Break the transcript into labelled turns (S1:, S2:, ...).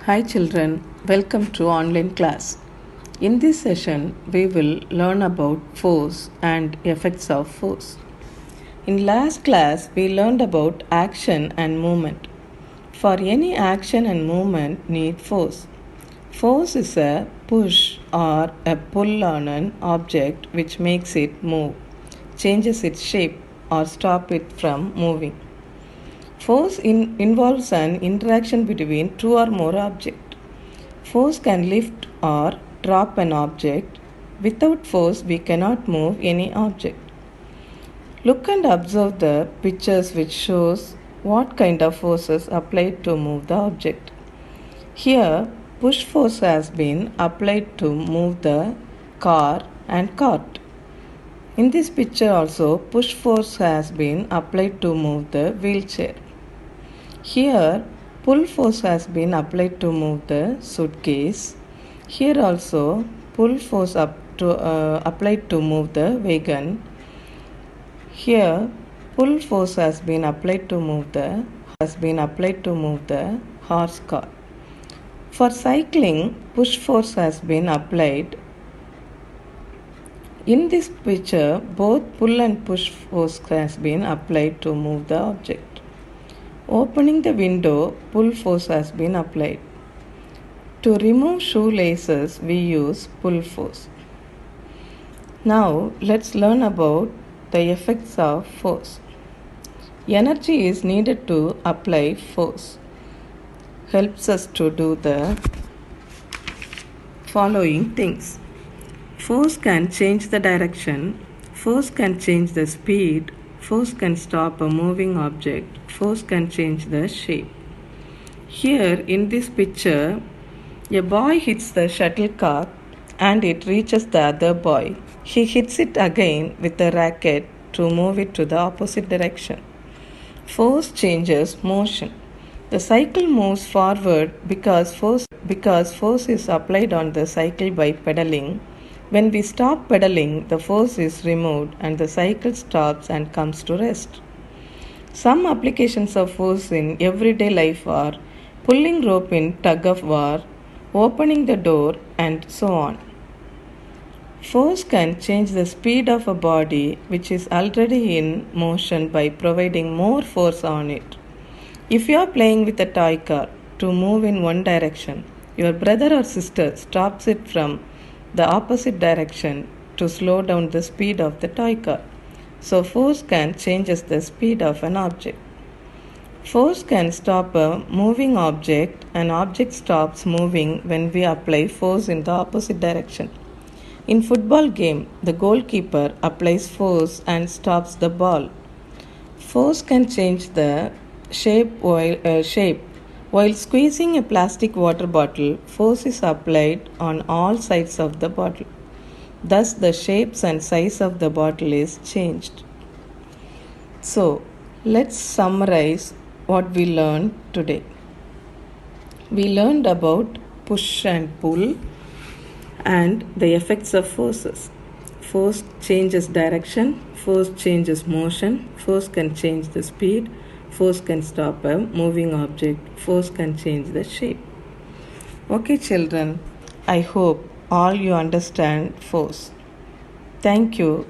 S1: Hi children, welcome to online class. In this session, we will learn about force and effects of force. In last class, we learned about action and movement. For any action and movement need force. Force is a push or a pull on an object which makes it move, changes its shape or stop it from moving. Force involves an interaction between two or more objects. Force can lift or drop an object. Without force, we cannot move any object. Look and observe the pictures which shows what kind of forces applied to move the object. Here, push force has been applied to move the car and cart. In this picture also, push force has been applied to move the wheelchair. Here, pull force has been applied to move the suitcase. Here also, pull force applied to move the wagon. Here, pull force has been applied to move the horse car. For cycling, push force has been applied. In this picture, both pull and push force has been applied to move the object. Opening the window, pull force has been applied. To remove shoelaces, we use pull force. Now, let's learn about the effects of force. Energy is needed to apply force. Helps us to do the following things. Force can change the direction. Force can change the speed. Force can stop a moving object. Force can change the shape. Here in this picture, a boy hits the shuttlecock and it reaches the other boy. He hits it again with a racket to move it to the opposite direction. Force changes motion. The cycle moves forward because force is applied on the cycle by pedaling. When we stop pedaling, the force is removed and the cycle stops and comes to rest. Some applications of force in everyday life are pulling rope in tug of war, opening the door, and so on. Force can change the speed of a body which is already in motion by providing more force on it. If you are playing with a toy car to move in one direction, your brother or sister stops it from the opposite direction to slow down the speed of the toy car. So force can changes the speed of an object. Force can stop a moving object. An object stops moving when we apply force in the opposite direction. In football game, the goalkeeper applies force and stops the ball. Force can change the shape while squeezing a plastic water bottle. Force is applied on all sides of the bottle. Thus, the shapes and size of the bottle is changed. So, let's summarize what we learned today. We learned about push and pull and the effects of forces. Force changes direction, force changes motion, force can change the speed, force can stop a moving object, force can change the shape. Okay, children, I hope all you understand force. Thank you.